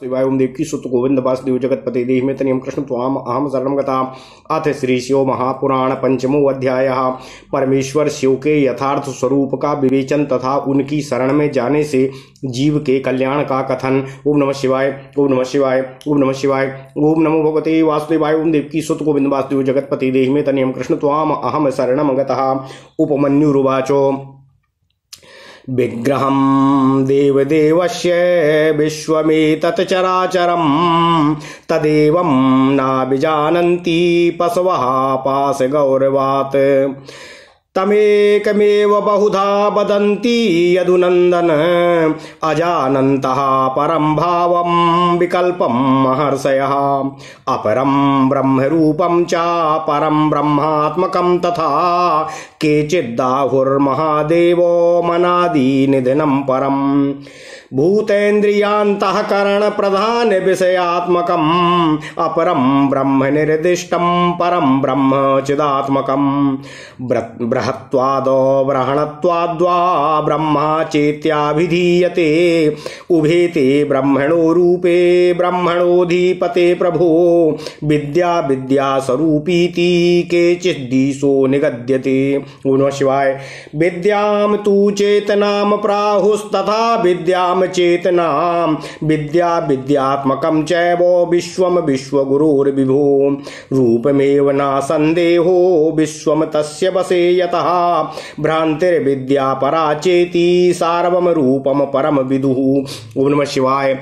शिवाय ओम देवकी सुत गोविंद वासुदेव जगतपते देहि में तनियम कृष्ण त्वाम अहम शरणम गता। अथ श्री शिव महापुराण पंचमो अध्याय। परमेश्वर शिव के यथार्थ स्वरूप का विवेचन तथा उनकी शरण में जाने से जीव के कल्याण का कथन। ओम नमः शिवाय, ओम नमः शिवाय, ओम नमः शिवाय, ओम नमो भगवते वासुदेवाय। ओम देवकी सुत गोविंद वासुदेव जगतपते देहि में तनियम कृष्ण त्वाम अहम शरणम गता। उपमन्युरुवाचो विग्रहं देवदेवस्य विश्वमेतत् चराचरं तदेवं नाभिजानन्ति पशवः पाशगौरवात्। तमेकमेव बहुधा वदन्ति यदुनन्दन अजानन्तः परं भावं विकल्पं महर्षयः। अपरं ब्रह्मरूपं च परं ब्रह्मात्मकं तथा केचिद्दाहुर्महादेवो मनादि निधनं परम्। भूतेन्द्रियान्तःकरण प्रधान विषयात्मकम् अपरं ब्रह्म निर्दिष्टं परं ब्रह्म चिदात्मकम्। बृहत्वादो ब्रह्मणत्वाद्वा ब्रह्मा चेत्याभिधीयते उभे ते ब्रह्मणो रूपे ब्रह्मणोऽधिपते प्रभो। विद्या विद्या स्वरूपीति केचिद्दिशो निगद्यते। ओम नमः शिवाय। विद्यां तु चेतनां प्राहुस्तथा विद्यां चेतनां विद्या विद्यात्मकं चैव विश्वं विश्वगुरोर्विभो। रूपमेव न संदेहो विश्वं तस्य वशे यतः भ्रान्तिर्विद्या परा चेति सार्वम रूपम परम विदुः। ओम नमः शिवाय।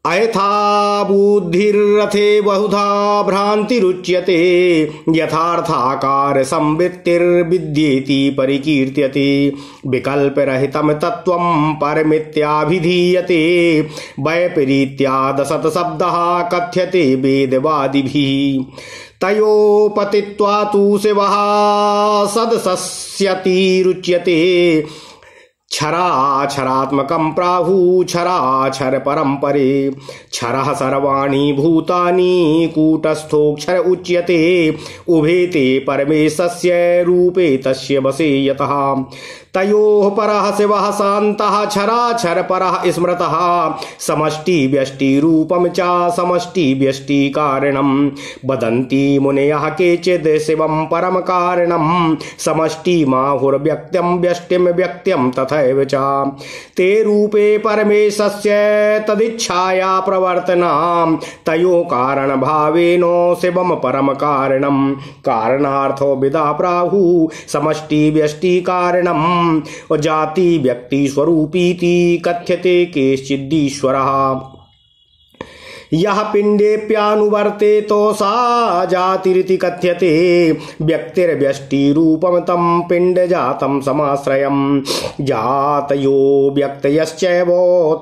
अयथा बुद्धिर्रथे बहुधा भ्रांतिरुच्यते यथार्थाकार संवित्तिर्विद्येति परिकीर्त्यते। विकल्परहितं तत्त्वं परमित्याभिधीयते वैपरीत्याद् सत्शब्दः कथ्यते वेदवादिभिः। तयोपतित्वा तु शिवः सदसस्यतिरुच्यते। क्षराक्षरात्मकं प्राहु क्षराक्षर परं परे। क्षरः सर्वाणि भूतानि कूटस्थोऽक्षर उच्यते। उभे ते परमेशस्य रूपे तस्य वशे यतः। तयोः परः शिवः शान्तः क्षराक्षर परः स्मृतः। समष्टि व्यष्टि रूपं च समष्टि व्यष्टि कारणं वदन्ति मुनयः केचिद् शिवं परम कारणं। समष्टि माहुर्व्यक्त्यं व्यष्टिं व्यक्त्यं तथैव च। ते रूपे परमेशस्य तदिच्छाया प्रवर्तनां तयो कारण भावेन शिवं परम कारणं। कारणार्थो विदा प्राहु समष्टि व्यष्टि कारणं और जाति व्यक्ति स्वरूपीति कथ्यते केश्चिदीश्वरः। यह पिंडेप्यानुवर्ते तो सा जातिरिति कथ्यते। व्यक्तिर्व्यष्टि रूपम तम पिंड जातम समाश्रयम्। जातयो व्यक्तयश्चैव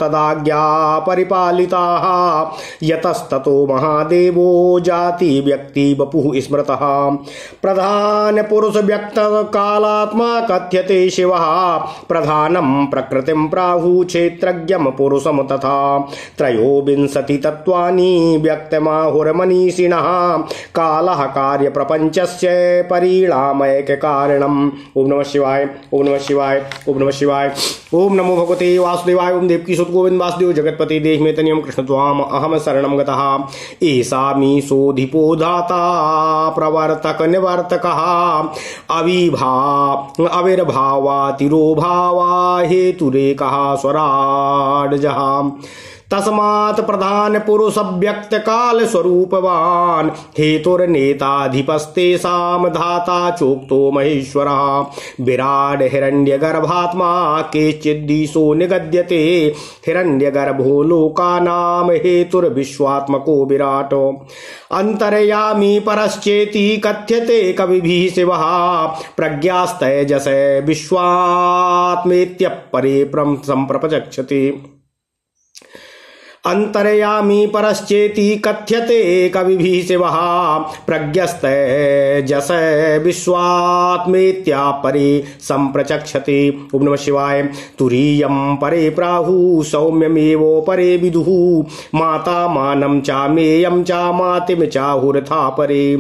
तदाज्ञा परिपालिताः। यतस्ततो महादेवो जाति व्यक्ति वपुः स्मृतः। प्रधान पुरुष व्यक्त कालात्मा कथ्यते शिवः। प्रधानं प्रकृतिं प्राहु क्षेत्रज्ञं पुरुषं तथा। त्रयोविंशति तत्त्वा व्यक्तमाहुर्मनीषिणः कालः कार्य प्रपंचस्य परिणामैक कारणम्। ओम नमः शिवाय, ओम नमः शिवाय, ओम नमः शिवाय। ओम नमो भगवते वासुदेवाय। ओम देवकी सुत गोविंद वासुदेव जगतपते देहि में तनियम कृष्ण त्वाम अहम शरणं गतः। एषामि सोऽधिपो धाता प्रवर्तक निवर्तकः। अविर्भावातिरोभावा हेतुरेकः स्वराड्जः। तस्मात् प्रधान पुरुष व्यक्त काल स्वरूपवान हेतुर्नेताधिपस्तेषां धाता चोक्तो महेश्वरः। विराड हिरण्यगर्भात्मा केचिद्दिशो निगद्यते। हिरण्यगर्भो लोकानां हेतुर्विश्वात्मको विराट। अंतर्यामी परश्चेति कथ्यते कविभिः शिवः। प्रज्ञास्तैजस विश्वात्मेत्यपरे संप्रपचक्षते। अंतर्यामी परश्चेति कथ्यते कविभिः शिवः। प्रज्ञस्तैजस विश्वात्मेत्यापरे संप्रचक्षते। ओम नमः शिवाय। तुरीयं परे प्राहु सौम्यमेवोपरे विदुः। माता मानं चामेयं चामातिं चाहुरथा परे।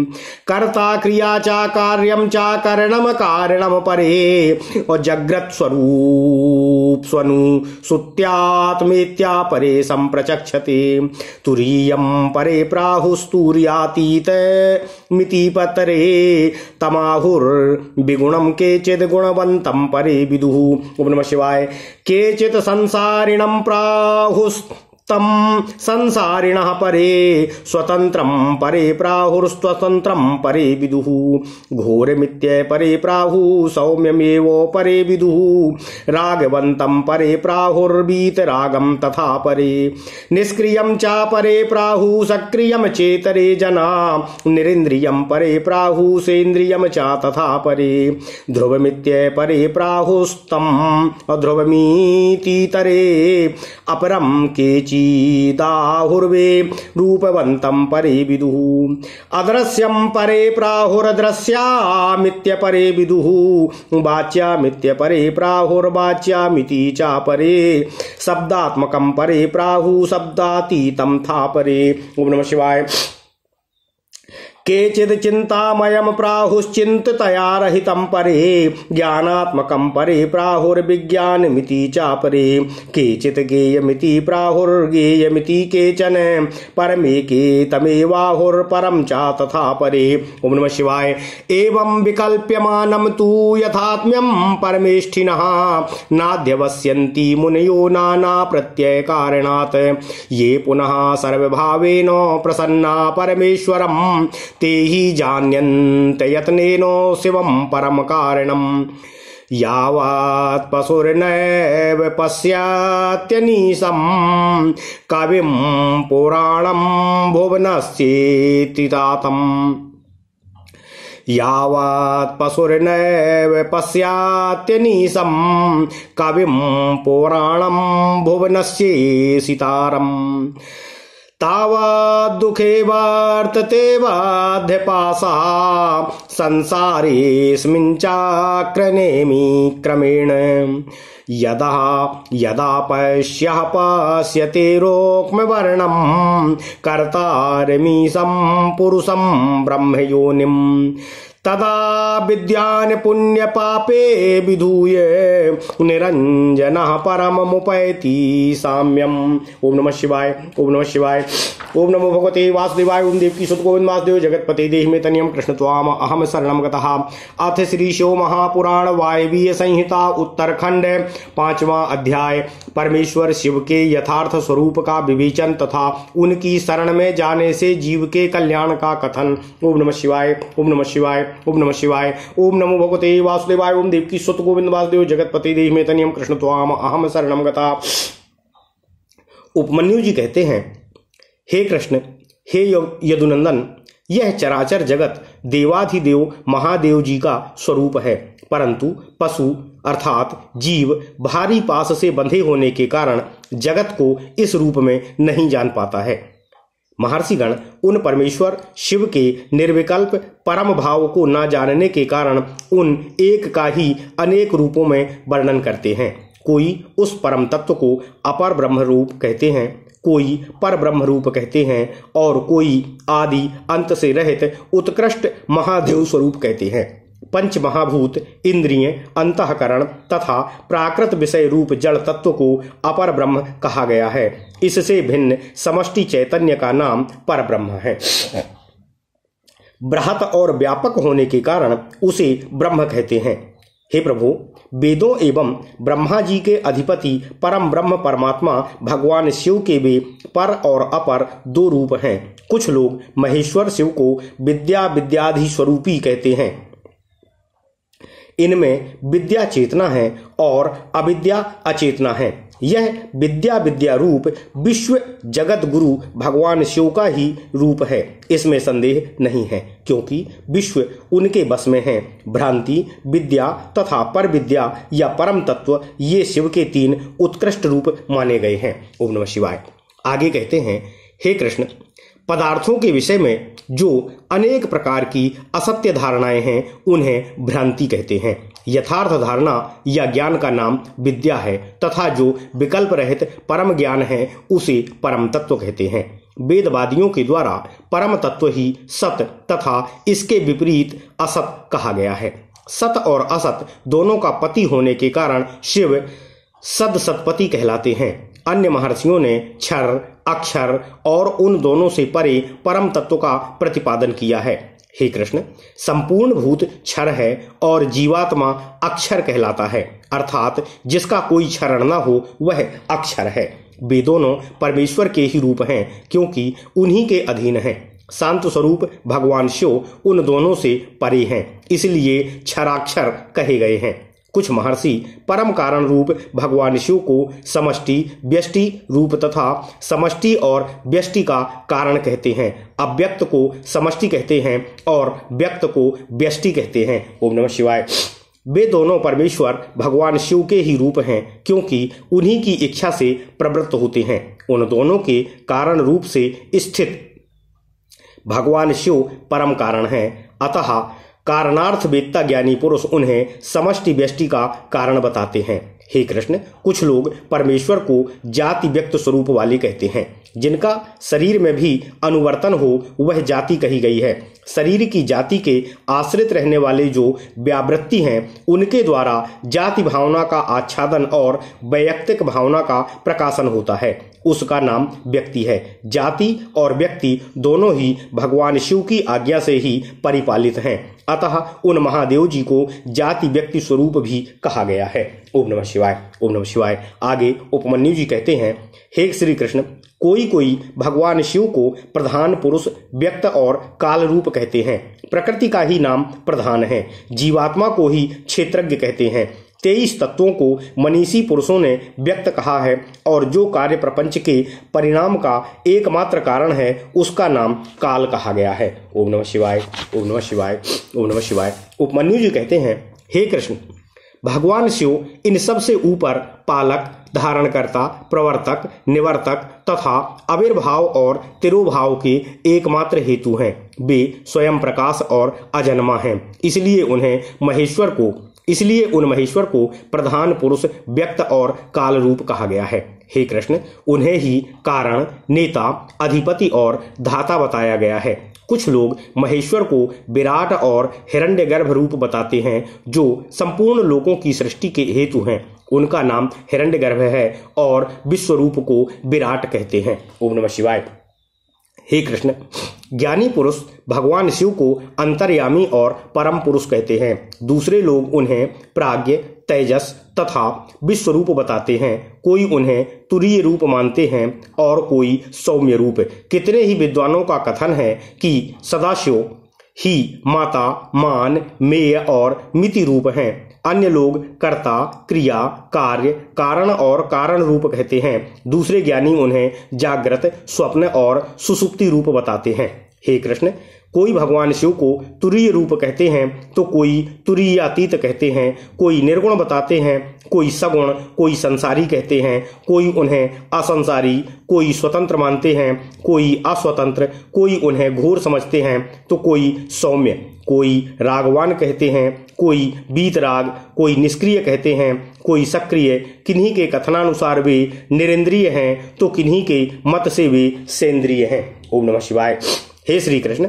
कर्ता क्रिया चा कार्यं चा करणं कारणं परे। और जग्रत स्वरूप स्वनु सुत्यात्मेत्या परे संप्रचक्षते। प्रचक्षते। तुरीयं परे प्राहुस्तूर्यातीत मिति पतरे तमाहुर्विगुणं केचिद् गुणवन्तं परे विदुः। ओम नमः शिवाय। केचित् संसारिणं प्राहुस्तम संसारिणः परे स्वतंत्रं परे प्राहुर्स्वतंत्रं परे विदुः। घोरमित्य परे प्राहुः सौम्यमेव परे विदुः। रागवन्तं परे प्राहुर्वीतरागं तथा परे। निष्क्रियं च परे प्राहुः सक्रियं चेतरे जना। निरिन्द्रियं परे प्राहुः सेन्द्रियं च तथा परे। ध्रुवमित्य परे प्राहुस्तं अध्रुवमीतीतरे अपरं केचि दाहुर्वे रूपवन्तं परे विदुः। अदृश्यं परे प्राहुरदृश्यामित्य परे विदुः। वाच्यामित्य परे प्राहुर्वाच्यामिति च परे। शब्दात्मकं परे प्राहुः शब्दातीतं था परे। ओम नमः शिवाय। केचिद् चिन्तामयं प्राहुश्चिन्ततया रहितं परे। ज्ञानात्मकं परे प्राहुर्विज्ञानमिति च परे। केचित् गेयमिति प्राहुर्गेयमिति केचन परमेके तमेवाहुर्परं च तथा परे। ओम नमः शिवाय। एवं विकल्प्यमानं तु यथात्म्यं परमेष्ठिनः नाध्यवस्यन्ति मुनयो नाना प्रत्ययकारणात्। ये पुनः सर्वभावेन प्रसन्ना परमेश्वरं ते हि जान्यन्ते यत्नेन शिवं परम कारणम्। यावत् पशुर्नैव पश्यत्यनीशं कविं पुराणं भुवनस्येति तातम्। यावत् पशुर्नैव पश्यत्यनीशं कविं पुराणं भुवनस्येति तारम्। तावत् दुःखे वर्तते बाध्यपाशा संसारेऽस्मिन् चाक्रनेमि क्रमेण। यदा यदा पश्यते रोक्मवर्णं कर्तारमीशं पुरुषं ब्रह्मयोनिम्। तदा विद्यान पुण्य पापे विधूय निरंजनः परममुपैति साम्यम्। ओम नमः शिवाय। ओम नमः शिवाय। ओम नमो भगवते वासुदेवाय। ओम देवकी सुत गोविंद वासुदेव जगतपते देहि मे तनियम कृष्ण त्वाम अहम शरणं गतः। अथ श्री शिव महापुराण वायवीय संहिता उत्तरखंड 5वां अध्याय। परमेश्वर शिव के यथार्थ स्वरूप का विवेचन तथा उनकी शरण में जाने से जीव के कल्याण का कथन। ओम नमः शिवाय। ओम नमः शिवाय। ओम नमः शिवाय। ओम नमो भगवते वासुदेवाय। ओम देवकी सुत गोविंद वासुदेव जगतपति देहि मे तनियम कृष्ण त्वाम अहम शरणं गतः। उपमन्यु जी कहते हैं, हे कृष्ण, हे यदुनंदन, यह चराचर जगत देवाधिदेव महादेव जी का स्वरूप है, परंतु पशु अर्थात जीव भारी पास से बंधे होने के कारण जगत को इस रूप में नहीं जान पाता है। महर्षिगण उन परमेश्वर शिव के निर्विकल्प परम भाव को न जानने के कारण उन एक का ही अनेक रूपों में वर्णन करते हैं। कोई उस परम तत्व को अपर ब्रह्म रूप कहते हैं, कोई पर ब्रह्म रूप कहते हैं और कोई आदि अंत से रहित उत्कृष्ट महादेव स्वरूप कहते हैं। पंच महाभूत, इंद्रिय, अंतःकरण तथा प्राकृत विषय रूप जड़ तत्व को अपर ब्रह्म कहा गया है। इससे भिन्न समष्टि चैतन्य का नाम पर ब्रह्म है। बृहत और व्यापक होने के कारण उसे ब्रह्म कहते हैं। हे प्रभु, वेदों एवं ब्रह्मा जी के अधिपति परम ब्रह्म परमात्मा भगवान शिव के भी पर और अपर दो रूप हैं। कुछ लोग महेश्वर शिव को विद्या विद्याधि स्वरूपी कहते हैं। इनमें विद्या चेतना है और अविद्या अचेतना है। यह विद्या विद्या रूप विश्व जगत गुरु भगवान शिव का ही रूप है, इसमें संदेह नहीं है, क्योंकि विश्व उनके बस में है। भ्रांति, विद्या तथा पर विद्या या परम तत्व ये शिव के तीन उत्कृष्ट रूप माने गए हैं। ओम नमः शिवाय। आगे कहते हैं, हे कृष्ण, पदार्थों के विषय में जो अनेक प्रकार की असत्य धारणाएं हैं उन्हें भ्रांति कहते हैं। यथार्थ धारणा या ज्ञान का नाम विद्या है तथा जो विकल्प रहित परम ज्ञान है उसे परम तत्व कहते हैं। वेदवादियों के द्वारा परम तत्व ही सत तथा इसके विपरीत असत कहा गया है। सत और असत दोनों का पति होने के कारण शिव सद सतपति कहलाते हैं। अन्य महर्षियों ने क्षर, अक्षर और उन दोनों से परे परम तत्व का प्रतिपादन किया है। हे कृष्ण, संपूर्ण भूत क्षर है और जीवात्मा अक्षर कहलाता है, अर्थात जिसका कोई क्षरण न हो वह अक्षर है। वे दोनों परमेश्वर के ही रूप हैं, क्योंकि उन्हीं के अधीन हैं। शांत स्वरूप भगवान शिव उन दोनों से परे हैं, इसलिए क्षराक्षर कहे गए हैं। कुछ महर्षि परम कारण रूप भगवान शिव को समष्टि व्यष्टि रूप तथा समष्टि और व्यष्टि का कारण कहते हैं। अव्यक्त को समष्टि कहते हैं और व्यक्त को व्यष्टि कहते हैं। ओम नमः शिवाय। वे दोनों परमेश्वर भगवान शिव के ही रूप हैं, क्योंकि उन्हीं की इच्छा से प्रवृत्त होते हैं। उन दोनों के कारण रूप से स्थित भगवान शिव परम कारण है, अतः कारणार्थ वेत्ता ज्ञानी पुरुष उन्हें समष्टि व्यष्टि का कारण बताते हैं। हे कृष्ण, कुछ लोग परमेश्वर को जाति व्यक्त स्वरूप वाले कहते हैं। जिनका शरीर में भी अनुवर्तन हो वह जाति कही गई है। शरीर की जाति के आश्रित रहने वाले जो व्यावृत्ति हैं, उनके द्वारा जाति भावना का आच्छादन और वैयक्तिक भावना का प्रकाशन होता है, उसका नाम व्यक्ति है। जाति और व्यक्ति दोनों ही भगवान शिव की आज्ञा से ही परिपालित हैं, अतः उन महादेव जी को जाति व्यक्ति स्वरूप भी कहा गया है। ओम नमः शिवाय। ओम नमः शिवाय। आगे उपमन्यु जी कहते हैं, हे श्री कृष्ण, कोई कोई भगवान शिव को प्रधान पुरुष, व्यक्त और काल रूप कहते हैं। प्रकृति का ही नाम प्रधान है। जीवात्मा को ही क्षेत्रज्ञ कहते हैं। 23 तत्वों को मनीषी पुरुषों ने व्यक्त कहा है और जो कार्य प्रपंच के परिणाम का एकमात्र कारण है उसका नाम काल कहा गया है। ओम नमः शिवाय। ओम नमः शिवाय। ओम नमः शिवाय। उपमन्यु जी कहते हैं, हे कृष्ण, भगवान शिव इन सब से ऊपर पालक, धारणकर्ता, प्रवर्तक, निवर्तक तथा आविर्भाव और तिरोभाव के एकमात्र हेतु हैं। वे स्वयं प्रकाश और अजन्मा हैं, इसलिए उन महेश्वर को प्रधान पुरुष, व्यक्त और काल रूप कहा गया है। हे कृष्ण, उन्हें ही कारण, नेता, अधिपति और धाता बताया गया है। कुछ लोग महेश्वर को विराट और हिरण्यगर्भ रूप बताते हैं, जो संपूर्ण लोकों की सृष्टि के हेतु हैं। उनका नाम हिरण्यगर्भ है और विश्वरूप को विराट कहते हैं। ओम नमः शिवाय। हे कृष्ण, ज्ञानी पुरुष भगवान शिव को अंतर्यामी और परम पुरुष कहते हैं। दूसरे लोग उन्हें प्राज्ञ, तेजस तथा विश्वरूप बताते हैं। कोई उन्हें तुरीय रूप मानते हैं और कोई सौम्य रूप। कितने ही विद्वानों का कथन है कि सदाशिव ही माता, मान, मेय और मिति रूप हैं। अन्य लोग कर्ता, क्रिया, कार्य, कारण और कारण रूप कहते हैं। दूसरे ज्ञानी उन्हें जागृत, स्वप्न और सुषुप्ति रूप बताते हैं। हे कृष्ण, कोई भगवान शिव को तुरीय रूप कहते हैं तो कोई तुरीयातीत कहते हैं, कोई निर्गुण बताते हैं, कोई सगुण, कोई संसारी कहते हैं, कोई उन्हें असंसारी, कोई स्वतंत्र मानते हैं, कोई अस्वतंत्र, कोई उन्हें घोर समझते हैं तो कोई सौम्य, कोई रागवान कहते हैं, कोई वीतराग, कोई निष्क्रिय कहते हैं, कोई सक्रिय। किन्हीं के कथनानुसार वे निरेंद्रिय हैं तो किन्हीं के मत से वे सेंद्रिय हैं। ओम नमः शिवाय। हे श्री कृष्ण,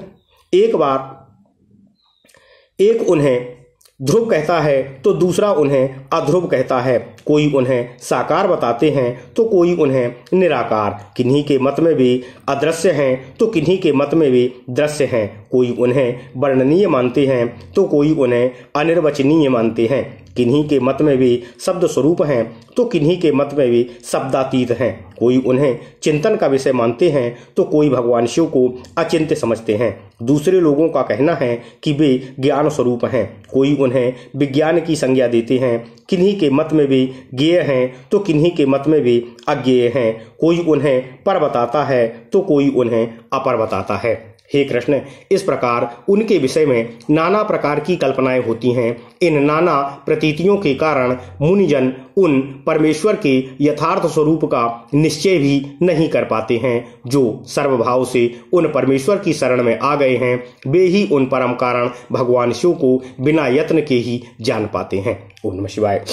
एक उन्हें ध्रुव कहता है तो दूसरा उन्हें अध्रुव कहता है। कोई उन्हें साकार बताते हैं तो कोई उन्हें निराकार। किन्हीं के मत में वे अदृश्य हैं तो किन्हीं के मत में वे दृश्य हैं। कोई उन्हें वर्णनीय मानते हैं तो कोई उन्हें अनिर्वचनीय मानते हैं। किन्हीं के मत में वे शब्द स्वरूप हैं तो किन्हीं के मत में वे शब्दातीत हैं। कोई उन्हें चिंतन का विषय मानते हैं तो कोई भगवान शिव को अचिंत्य समझते हैं। दूसरे लोगों का कहना है कि वे ज्ञान स्वरूप हैं। कोई उन्हें विज्ञान की संज्ञा देते हैं। किन्हीं के मत में वे ज्ञेय हैं तो किन्हीं के मत में वे अज्ञेय हैं। कोई उन्हें पर बताता है तो कोई उन्हें अपर बताता है। हे कृष्ण, इस प्रकार उनके विषय में नाना प्रकार की कल्पनाएं होती हैं। इन नाना प्रतीतियों के कारण मुनिजन उन परमेश्वर के यथार्थ स्वरूप का निश्चय भी नहीं कर पाते हैं। जो सर्वभाव से उन परमेश्वर की शरण में आ गए हैं, वे ही उन परम कारण भगवान शिव को बिना यत्न के ही जान पाते हैं। ओम नमः शिवाय।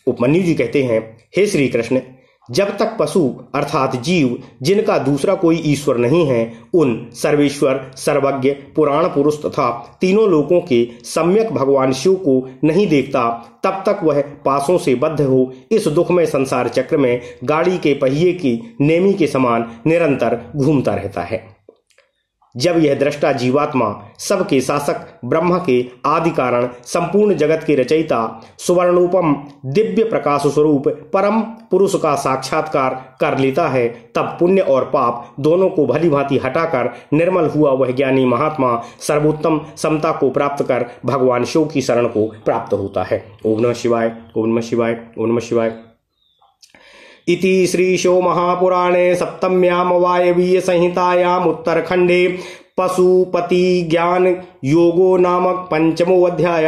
उपमन्यु जी कहते हैं, हे श्री कृष्ण, जब तक पशु अर्थात जीव जिनका दूसरा कोई ईश्वर नहीं है उन सर्वेश्वर, सर्वज्ञ, पुराण पुरुष तथा तीनों लोकों के सम्यक भगवान शिव को नहीं देखता, तब तक वह पासों से बद्ध हो इस दुखमय संसार चक्र में गाड़ी के पहिए की नेमी के समान निरंतर घूमता रहता है। जब यह दृष्टा जीवात्मा सबके शासक, ब्रह्म के आदि कारण, संपूर्ण जगत के रचयिता, सुवर्णोपम दिव्य प्रकाश स्वरूप परम पुरुष का साक्षात्कार कर लेता है, तब पुण्य और पाप दोनों को भली भांति हटाकर निर्मल हुआ वह ज्ञानी महात्मा सर्वोत्तम समता को प्राप्त कर भगवान शिव की शरण को प्राप्त होता है। ओम नमः शिवाय, ओम नमः शिवाय, ओम नमः शिवाय। इति श्री शिव महापुराणे सप्तम्याम वायवीय संहितायाम उत्तरखंडे पशुपति ज्ञान योगो नामक पंचमो अध्याय।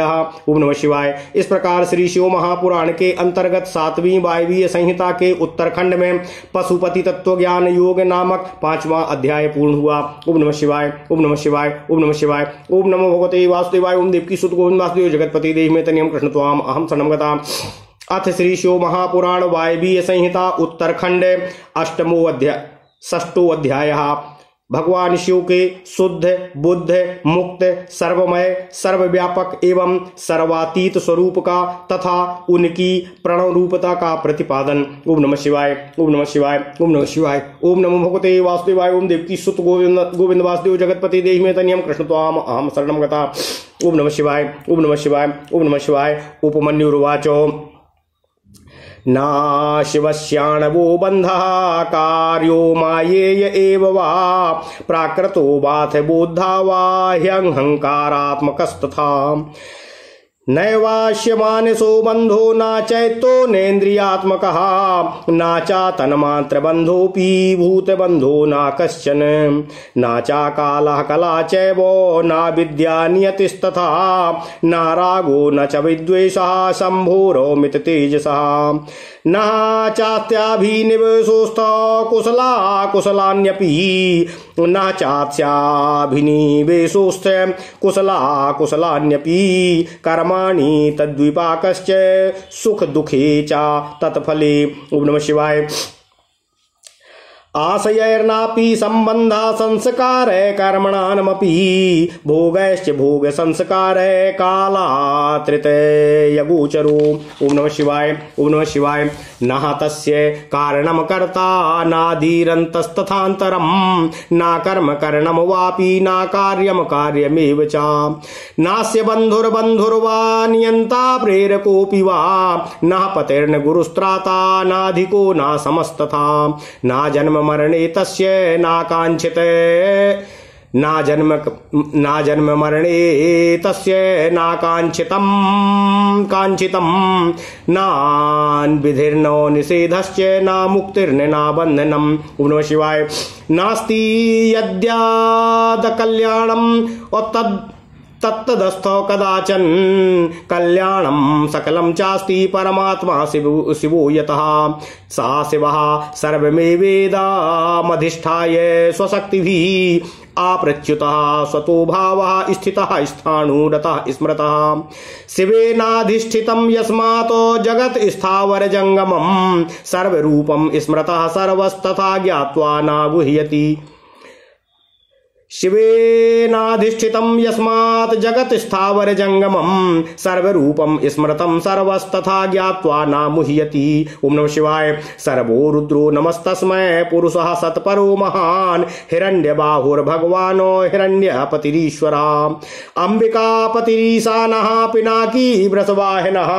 ओम नमः शिवाय। इस प्रकार श्री शिव महापुराण के अंतर्गत 7वीं वायवीय संहिता के उत्तरखंड में पशुपति तत्व ज्ञान योग नामक 5वां अध्याय पूर्ण हुआ। ओम नमः शिवाय, ओम नमः शिवाय, ओम नमः शिवाय। ओम नमो भगवते वासुदेवाय। ओम देवकी सुत गोविंद वासुदेव जगतपति देहि में तनियम कृष्ण त्वाम अहम शरणं गता। अथ श्री शिव महापुराण वायवीय संहिता उत्तरखंड 6ठो अध्याय। भगवान शिव के शुद्ध, बुद्ध, मुक्त, सर्वमय, सर्वव्यापक एवं सर्वातीत स्वरूप का तथा उनकी प्रणव रूपता का प्रतिपादन। ओम नमः शिवाय, ओम नमः शिवाय, ओम नमः शिवाय। ओम नमो भगवते वासुदेवाय। ओम देवकी सुत गोविंद वासुदेव जगतपति देहि में तनियम कृष्ण त्वाम अहम शरणं गता। ओम नमः शिवाय, ओम नमः शिवाय, ओम नमः शिवाय। उपमन्युर्वाचो ना शिवस्याणवो बन्धः कार्यो मायेय एव वा प्राकृतो वाथ बोद्धा वा ह्यहंकारात्मकस्तथा नैवास्य मानसो बंधो न चैतो नेन्द्रियात्मकः न चा तन्मात्र बंधोऽपि भूत बंधो न कश्चन न चा कालः कला चैवो न विद्या नियतिस्तथा न रागो न च विद्वेषः शम्भोरो मित तेजसः न चात्याभिनिवेशोऽस्थ कुशला कुशलान्यपि न चात्याभिनिवेशोऽस्थ कुशला कुशलान्यपि कर्माणि तद्विपाकश्च सुख दुखे च तत्फले। ओम नमः शिवाय। आशयैर्नापि संबंधा संस्कार कर्मणानमपि भोगैश्च भोग संस्कार कालात्रित यगोचरो। ओम नमः शिवाय, ओम नमः शिवाय। न तस्य कारणम कर्ता नाधीरन्तस्तथान्तरं न कर्म करणम वापि न कार्यम कार्यमेव च नास्य बन्धुर्बन्धुर्वा नियन्ता प्रेरकोऽपि वा न पतिर्न गुरुस्त्राता नाधिको न समस्तथा न जन्म मरणे तस्य नाकांक्षिते ना जन्म मरणे तस्य नाकांक्षितं कांक्षितं नान्विधिर्नो निषेधश्च ना मुक्तिर्न ना बन्धनम्। ओम नमः शिवाय। नास्ति यद्याद कल्याणम् तत्तदस्थो कदाचन कल्याणं सकलं चास्ति परमात्मा शिवो यतः सा शिवः सर्वमेवेदामधिष्ठाय स्वशक्तिभिः आप्रच्युतः स्वतो भावः स्थितः स्थाणुरतः स्मृतः शिवेनाधिष्ठितं यस्मात् जगत् स्थावर जंगमं सर्वरूपं स्मृतः सर्वस्तथा ज्ञात्वा न गुह्यति शिवेनाधिष्ठितं यस्मात् जगत् स्थावर जंगमं सर्वरूपं स्मृतं सर्वस्तथा ज्ञात्वा न मुह्यति। ओम नमः शिवाय। सर्वो रुद्रो नमस्तस्मै पुरुषः सत्परो महान् हिरण्यबाहुर्भगवानो हिरण्यपतिरीश्वरः अंबिकापतिरीशानः पिनाकी वृषवाहनः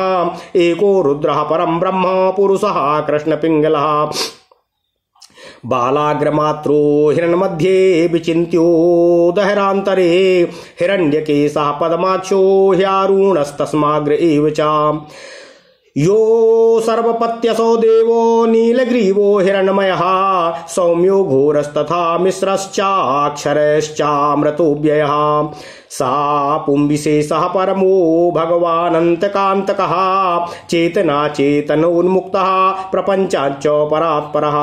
एको रुद्रः परं ब्रह्म पुरुषः कृष्णपिङ्गलः बालाग्रमात्रो हिरण्मध्ये विचिन्त्यो दहरान्तरे हिरण्यकेशः पद्माक्षो ह्यारुणस्तस्माग्र एव च यो सर्वपत्यसो देवो नीलग्रीवो हिरण्मयः सौम्यो घोरस्तथा मिश्रश्चाक्षरश्चामृतोऽव्ययः सा पुंविशेषः परमो भगवानन्तकान्तकः चेतना चेतनोन्मुक्तः प्रपञ्चाच्च परात्परः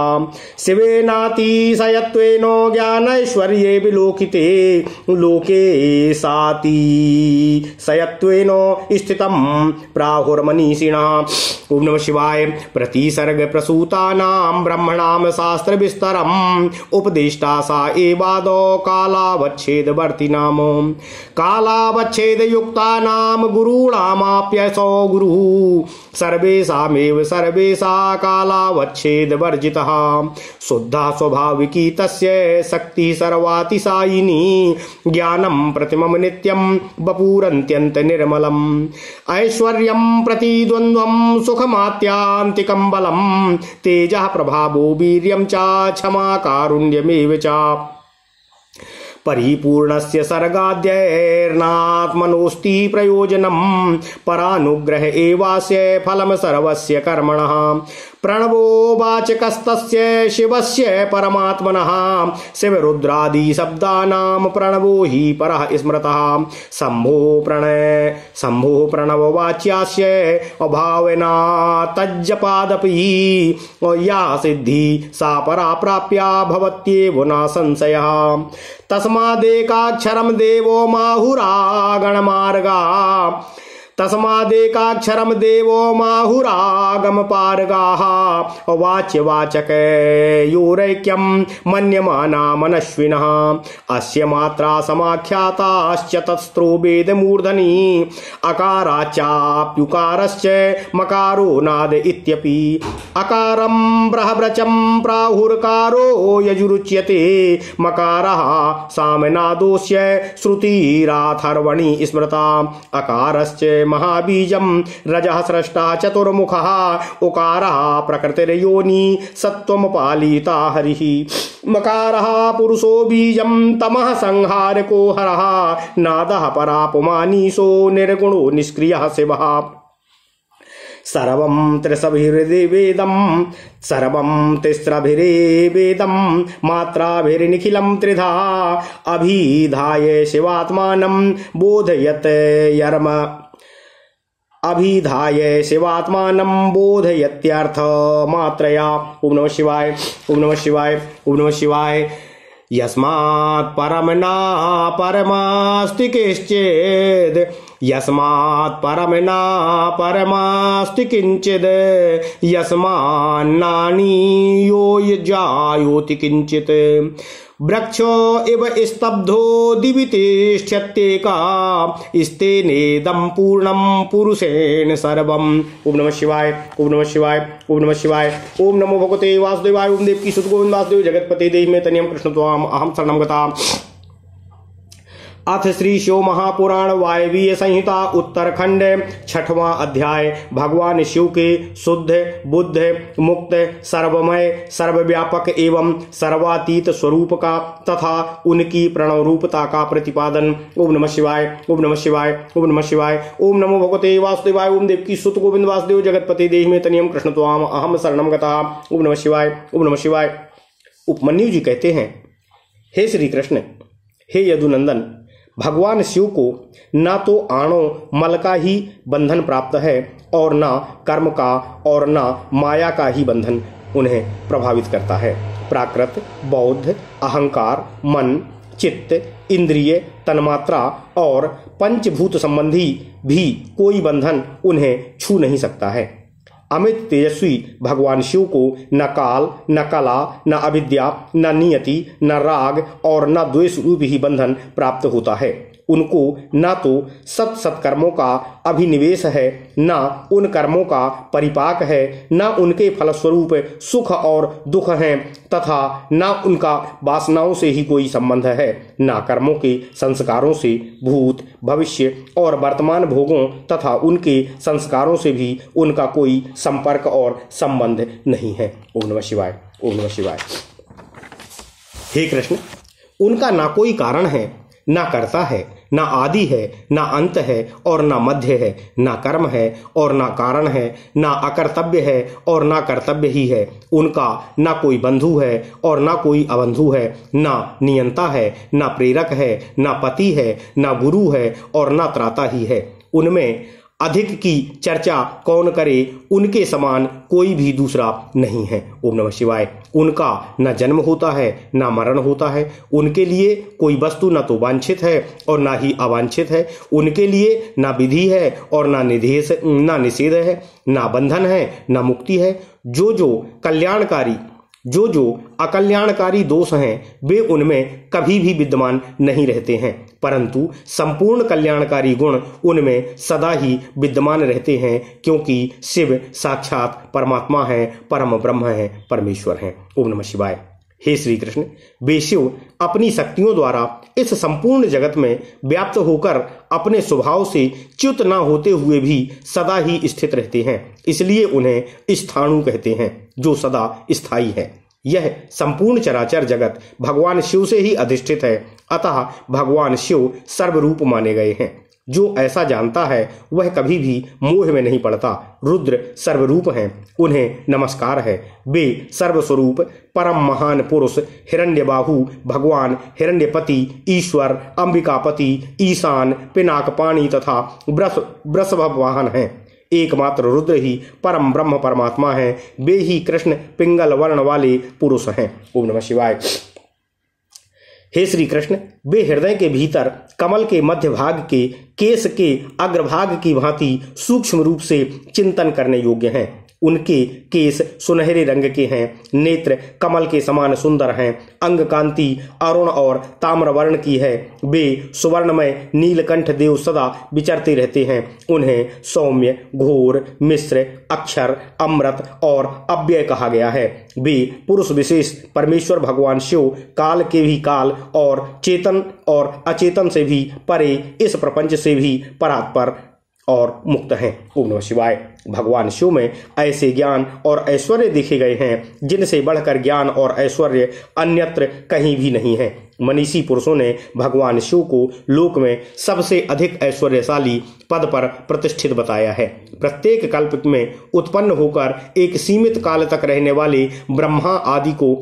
शिवेनातिशयत्वेन ज्ञानैश्वर्ये विलोकिते लोके सातिशयत्वेन स्थितं प्राहुर्मनीषिणः ओम नमः शिवाय। प्रतिसर्ग प्रसूतानां ब्रह्मणां शास्त्र विस्तरम उपदिष्टा सा एवादो कालावच्छेदवर्तिनाम कालावच्छेद युक्तानां गुरूणामाप्यसो गुरुः सर्वेषामेव सर्वेषा कालावच्छेद वर्जितः शुद्धा स्वाभाविकी तस्य शक्ति सर्वातिशायिनी ज्ञानं प्रतिमं नित्यं वपुरन्त्यन्त निर्मलम् ऐश्वर्यं प्रतिद्वन्द्वं सुखमात्यान्तिकं बलं तेजः प्रभावो वीर्यं च क्षमा कारुण्यमेव च परिपूर्णस्य सर्गाद्यैर्नात्मनोऽस्ति प्रयोजनं परानुग्रह एवास्य फलं सर्वस्य कर्मणः प्रणवो वाचकस्तस्य शिवस्य परमात्मनः शिवरुद्रादि शब्दानां प्रणवो हि परः स्मृतः शम्भो प्रणववाच्यास्य अभावेना तज्जपादपि या सिद्धि सा परा प्राप्या भवत्येव न संशयः तस्मादेकाक्षरं देवो माहुरागणमार्गा तस्मादेकाक्षरं देवो माहुरागमपारगाः वाच्यवाचकयोरैक्यं मन्यमाना मनस्विनः अस्य मात्रा समाख्याताश्च तत्स्त्रो वेदमूर्धनि अकाराच्चाप्युकारश्च मकारो नाद इत्यपि अकारं ब्रह्मवचं प्राहुर्कारो यजुरुच्यते मकारः सामनादोस्य श्रुतिराथर्वणि स्मृता अकारश्च महाबीजं रजः स्रष्टा चतुर्मुखः उकारः प्रकृतिर्योनि सत्वं पालिता हरिः मकारः पुरुषो बीजं तमः संहारको हरः नादः परापुमानीशो निर्गुणो निष्क्रियः शिवः सर्वं त्रिसभिर्वेदं सर्वं तिस्रभिरेवेदं मात्राभिर्निखिलं त्रिधा अभिधाय शिवात्मानं बोधयत यर्म अभिधाय शिवात्मानं बोधयत्यर्थ मात्रया। ओम नमः शिवाय ओम नमः शिवाय ओम नमः शिवाय। यस्मात् परम ना परमास्ति किंचिद यस्मात् परम ना परमास्ति किंचिद यस्मान्नानीयो जायोति किंचित वृक्षो इव स्तब्धो दिवि तिष्ठत्येका स्तेनेदं पूर्णं पुरुषेण सर्वम्। ओम नमः शिवाय ओम नमः शिवाय ओम नमः शिवाय। ओम नमो भगवते वासुदेवाय। ओम देवकी सुत गोविंद वासुदेव जगतपते देहि मे तनियं कृष्ण त्वाम अहं शरणं गता। अथ श्री शिव महापुराण वायवीय संहिता उत्तरखंड 6वां अध्याय। भगवान शिव के शुद्ध बुद्ध मुक्त सर्वमय सर्वव्यापक एवं सर्वातीत स्वरूप का तथा उनकी प्रणव रूपता का प्रतिपादन। ओम नमः शिवाय ओम नमः शिवाय ओम नमः शिवाय। ओम नमो भगवते वासुदेवाय। ओम देवकी सुत गोविंद वासुदेव जगतपते देहि मे तनियं कृष्ण त्वाम अहं शरणं गता। ओम नमः शिवाय ओम नमः शिवाय। उपमन्यु जी कहते हैं, हे श्री कृष्ण, हे यदुनंदन, भगवान शिव को ना तो आणों मल का ही बंधन प्राप्त है और ना कर्म का और ना माया का ही बंधन उन्हें प्रभावित करता है। प्राकृत बौद्ध अहंकार मन चित्त इंद्रिय तन्मात्रा और पंचभूत संबंधी भी कोई बंधन उन्हें छू नहीं सकता है। अमित तेजस्वी भगवान शिव को न काल न कला न अविद्या न नियति न राग और न द्वेष रूप ही बंधन प्राप्त होता है। उनको न तो सत सत्कर्मों का अभिनिवेश है, न उन कर्मों का परिपाक है, न उनके फलस्वरूप सुख और दुख हैं तथा न उनका वासनाओं से ही कोई संबंध है, न कर्मों के संस्कारों से भूत भविष्य और वर्तमान भोगों तथा उनके संस्कारों से भी उनका कोई संपर्क और संबंध नहीं है। ओम नमः शिवाय ओम नमः शिवाय। हे कृष्ण, उनका ना कोई कारण है, ना कर्ता है, ना आदि है, ना अंत है और ना मध्य है, ना कर्म है और ना कारण है, ना अकर्तव्य है और ना कर्तव्य ही है। उनका ना कोई बंधु है और ना कोई अबंधु है, ना नियंता है, ना प्रेरक है, ना पति है, ना गुरु है और ना त्राता ही है। उनमें अधिक की चर्चा कौन करे, उनके समान कोई भी दूसरा नहीं है। ओम नमः शिवाय। उनका न जन्म होता है न मरण होता है। उनके लिए कोई वस्तु न तो वांछित है और न ही अवांछित है। उनके लिए न विधि है और न निषेध है, न बंधन है न मुक्ति है। जो अकल्याणकारी दोष हैं वे उनमें कभी भी विद्यमान नहीं रहते हैं, परंतु संपूर्ण कल्याणकारी गुण उनमें सदा ही विद्यमान रहते हैं, क्योंकि शिव साक्षात परमात्मा है, परम ब्रह्म है, परमेश्वर है। ओम नमः शिवाय। हे श्री कृष्ण, वे शिव अपनी शक्तियों द्वारा इस संपूर्ण जगत में व्याप्त होकर अपने स्वभाव से च्युत न होते हुए भी सदा ही स्थित रहते हैं, इसलिए उन्हें स्थाणु कहते हैं, जो सदा स्थायी है। यह संपूर्ण चराचर जगत भगवान शिव से ही अधिष्ठित है, अतः भगवान शिव सर्वरूप माने गए हैं। जो ऐसा जानता है वह कभी भी मोह में नहीं पड़ता। रुद्र सर्वरूप हैं, उन्हें नमस्कार है। वे सर्वस्वरूप परम महान पुरुष हिरण्यबाहु भगवान हिरण्यपति, ईश्वर, अंबिकापति, ईशान, पिनाकपाणि तथा वृषभ वाहन हैं। एकमात्र रुद्र ही परम ब्रह्म परमात्मा है। वे ही कृष्ण पिंगल वर्ण वाले पुरुष हैं। ओम नमः शिवाय। हे श्री कृष्ण, वे हृदय के भीतर कमल के मध्य भाग के केस के अग्रभाग की भांति सूक्ष्म रूप से चिंतन करने योग्य हैं। उनके केस सुनहरे रंग के हैं, नेत्र कमल के समान सुंदर हैं, अंग कांति अरुण और ताम्र वर्ण की है। वे सुवर्णमय नीलकंठ देव सदा विचरते रहते हैं। उन्हें सौम्य, घोर, मिश्र, अक्षर, अमृत और अव्यय कहा गया है। वे पुरुष विशेष परमेश्वर भगवान शिव काल के भी काल और चेतन और अचेतन से भी परे, इस प्रपंच से भी परात्पर और मुक्त हैं। ओम नमः शिवाय। भगवान शिव में ऐसे ज्ञान और ऐश्वर्य देखे गए हैं जिनसे बढ़कर ज्ञान और ऐश्वर्य अन्यत्र कहीं भी नहीं है। मनीषी पुरुषों ने भगवान शिव को लोक में सबसे अधिक ऐश्वर्यशाली पद पर प्रतिष्ठित बताया है। प्रत्येक कल्प में उत्पन्न होकर एक सीमित काल तक रहने वाले ब्रह्मा आदि को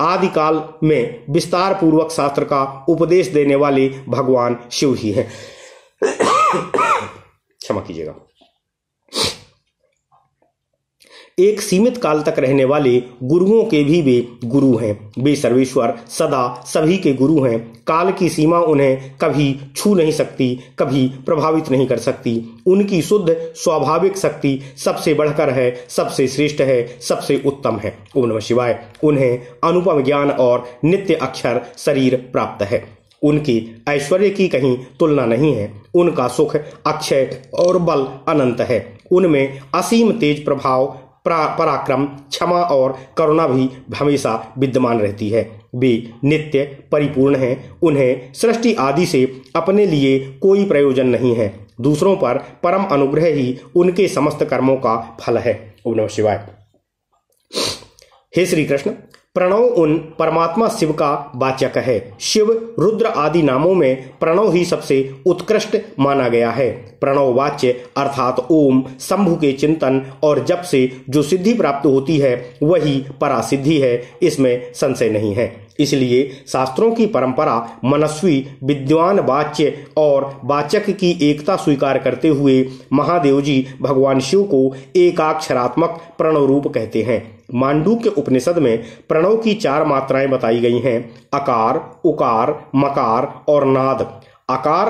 आदि काल में विस्तार पूर्वक शास्त्र का उपदेश देने वाले भगवान शिव ही हैं। क्षमा कीजिएगा। एक सीमित काल तक रहने वाले गुरुओं के भी वे गुरु हैं। वे सर्वेश्वर सदा सभी के गुरु हैं। काल की सीमा उन्हें कभी छू नहीं सकती, कभी प्रभावित नहीं कर सकती। उनकी शुद्ध स्वाभाविक शक्ति सबसे बढ़कर है, सबसे श्रेष्ठ है, सबसे उत्तम है। ओम नमः शिवाय। उन्हें अनुपम ज्ञान और नित्य अक्षर शरीर प्राप्त है। उनके ऐश्वर्य की कहीं तुलना नहीं है। उनका सुख अक्षय और बल अनंत है। उनमें असीम तेज प्रभाव, पराक्रम, क्षमा और करुणा भी हमेशा विद्यमान रहती है। वे नित्य परिपूर्ण हैं। उन्हें सृष्टि आदि से अपने लिए कोई प्रयोजन नहीं है। दूसरों पर परम अनुग्रह ही उनके समस्त कर्मों का फल है। ओम नमः शिवाय। हे श्री कृष्ण, प्रणव उन परमात्मा शिव का वाचक है। शिव, रुद्र आदि नामों में प्रणव ही सबसे उत्कृष्ट माना गया है। प्रणव वाच्य अर्थात ओम, शंभु के चिंतन और जप से जो सिद्धि प्राप्त होती है वही परासिद्धि है, इसमें संशय नहीं है। इसलिए शास्त्रों की परंपरा मनस्वी, विद्वान वाच्य और वाचक की एकता स्वीकार करते हुए महादेव जी भगवान शिव को एकाक्षरात्मक प्रणव रूप कहते हैं। मांडूक्य उपनिषद में प्रणव की 4 मात्राएं बताई गई हैं: अकार, उकार, मकार और नाद। आकार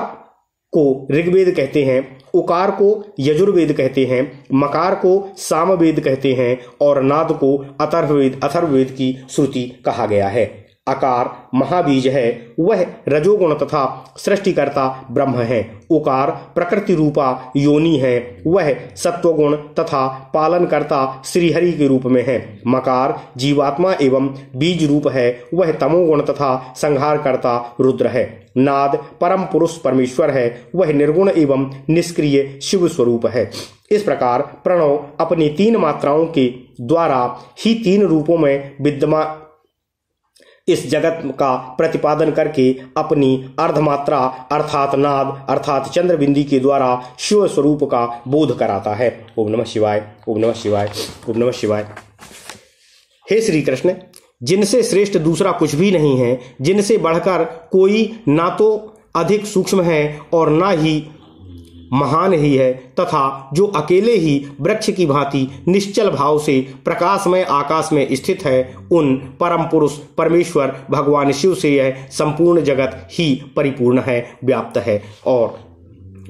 को ऋग्वेद कहते हैं, उकार को यजुर्वेद कहते हैं, मकार को सामवेद कहते हैं और नाद को अथर्ववेद की श्रुति कहा गया है। आकार महाबीज है, वह रजोगुण तथा सृष्टिकर्ता ब्रह्म है। उकार प्रकृति रूपा योनि है, वह सत्वगुण तथा पालनकर्ता श्रीहरि के रूप में है। मकार जीवात्मा एवं बीज रूप है, वह तमोगुण तथा संहारकर्ता रुद्र है। नाद परम पुरुष परमेश्वर है, वह निर्गुण एवं निष्क्रिय शिव स्वरूप है। इस प्रकार प्रणव अपनी 3 मात्राओं के द्वारा ही 3 रूपों में विद्यमान इस जगत का प्रतिपादन करके अपनी अर्धमात्रा अर्थात नाद अर्थात चंद्रबिंदी के द्वारा शिव स्वरूप का बोध कराता है। ओम नमः शिवाय, ओम नमः शिवाय, ओम नमः शिवाय। हे श्री कृष्ण, जिनसे श्रेष्ठ दूसरा कुछ भी नहीं है, जिनसे बढ़कर कोई ना तो अधिक सूक्ष्म है और ना ही महान ही है तथा जो अकेले ही वृक्ष की भांति निश्चल भाव से प्रकाशमय आकाश में स्थित है, उन परम पुरुष परमेश्वर भगवान शिव से यह संपूर्ण जगत ही परिपूर्ण है, व्याप्त है और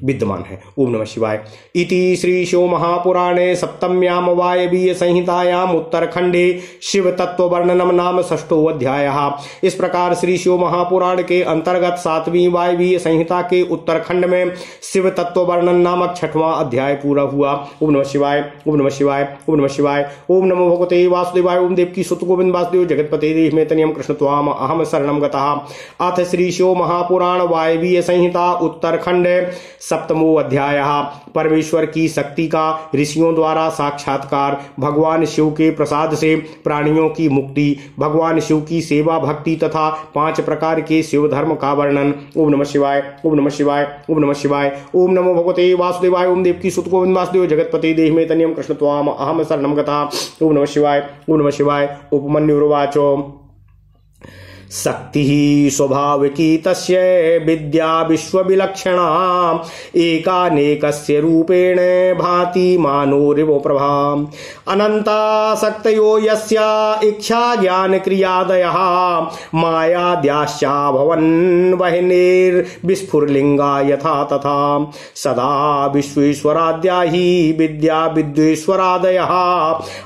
विद्यमान है। ओम नमः शिवाय। इति श्री शिव महापुराणे सप्तम्याम वायवीय संहितायाम उत्तरखंडे शिव तत्व वर्णनम नाम षष्ठो अध्यायः। इस प्रकार श्री शिव महापुराण के अंतर्गत सातवीं वायवीय संहिता के उत्तरखंड में शिव तत्व वर्णन नामक छठवां अध्याय पूरा हुआ। ओम नमः शिवाय, ओम नमः शिवाय, ओम नमः शिवाय। ओम नमो भगवते वासुदेवाय। ओम देवकी सुत गोविंद वासुदेव जगतपते देहि तनियम कृष्ण त्वाम अहम शरणम गतः। अथ श्री शिव महापुराण वायवीय संहिता उत्तरखंड सप्तमो अध्यायः। परमेश्वर की शक्ति का ऋषियों द्वारा साक्षात्कार, भगवान शिव के प्रसाद से प्राणियों की मुक्ति, भगवान शिव की सेवा भक्ति तथा 5 प्रकार के शिव धर्म का वर्णन। ओम नमः शिवाय, ओम नमः शिवाय, ओम नमः शिवाय। ओम नमो भगवते वासुदेवाय। ओम देवकी सुत गोविंद वासुदेव जगतपते देहि मे तनियं कृष्ण त्वाम अहम शरणं गतः। ओम नमः शिवाय, ओम नमः शिवाय। उपमन्युर्वाचो शक्ति स्वभाविकी तस्य विद्या विश्वविलक्षणा एकानेकस्य रूपेण भाति मानोरिव प्रभा अनंता शक्तयो यस्या इच्छा ज्ञान क्रियादयः मायाद्याश्चा भवन् वह्निर्विस्फुरलिंगा यथा तथा सदा विश्वेश्वराद्या हि विद्या विद्वेश्वरादयः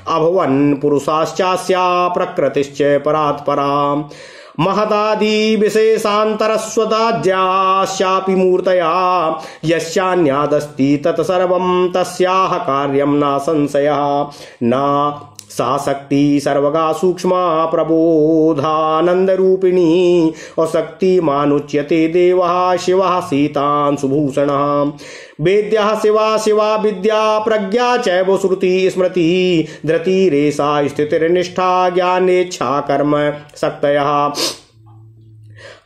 अभवन् पुरुषाश्चास्या प्रकृतिश्च परात्परा महदादि विशेषान्तरस्वदाज्यास्यापि मूर्तया यस्यान्यादस्ति तत्सर्वं तस्याः कार्यं न संशयः न सा शक्ति सर्वगा सूक्ष्मा प्रबोधानंद रूपिणी और शक्ति मानुच्यते देवः शिवः सीतांशुभूषणः वेद्यः शिवा शिवा विद्या प्रज्ञा चैव श्रुति स्मृति धृति रेषा स्थितिर्निष्ठा ज्ञानेच्छा कर्म शक्तयः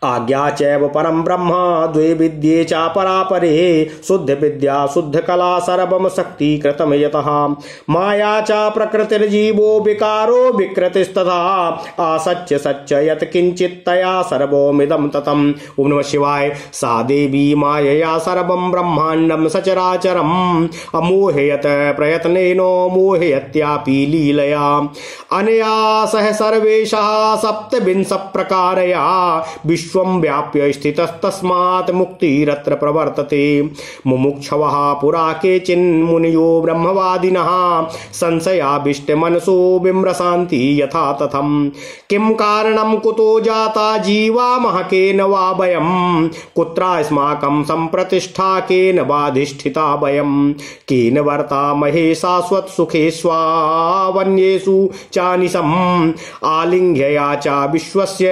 आज्ञा चैव परम ब्रह्म द्वे विद्ये चा परापरे शुद्ध विद्या शुद्ध कला सर्वम शक्ति कृतम यतः माया चा प्रकृतिर्जीवो विकारो विकृतिस्तथा असच्च सच्च यत् किंचित् तया सर्वमिदं ततम्। ओम नमः शिवाय। सा देवी मायया सर्वं ब्रह्मांडं सचराचरम् अमोहयत प्रयत्नेनो मोहयत्यापि लीलया अनया सह सर्वेषाः सप्तविंश प्रकारया विश्वं व्याप्य स्थितस्तस्मात् मुक्तिरत्र प्रवर्तते मुमुक्षवः पुरा केचिन्मुनयो ब्रह्मवादिनः संशयाभिष्टमनसो विम्रशान्ति यथा तथम् किं कारणं कुतो जाता जीवामः केन वा वयं कुत्रास्माकं सम्प्रतिष्ठा केन वाधिष्ठिता वयं केन वर्तामहे शाश्वत सुखेष्वावन्येषु चानिशम् आलिङ्घ्यया च विश्वस्य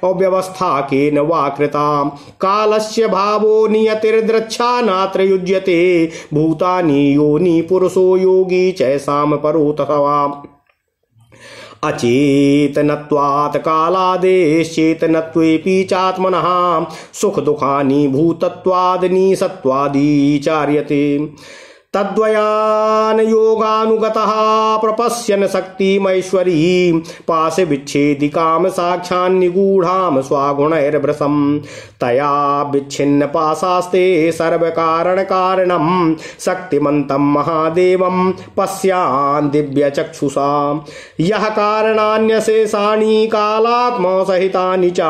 अव्यवस्था केन वा कृता कालस्य भावो नियतिर्द्रच्छा नात्र युज्यते भूतानि योनि पुरुषो योगी चैसाम परो तथवा अचेतनत्वात् कालादेश्चेतनत्वेऽपि चात्मनः सुख दुखानि भूतत्वादि सत्त्वादिचार्यते तद्वयान योगानुगतः प्रपश्यन् शक्तिमैश्वरी पाश विच्छेदि काम साक्षान् निगूढ़ां स्वागुणैर्भृशं तया विच्छिन्न पाशास्ते सर्वकारण कारणं शक्तिमन्तं महादेवं पश्यान् दिव्य चक्षुषा यः कारणान्यशेषाणि कालात्मा सहितानि च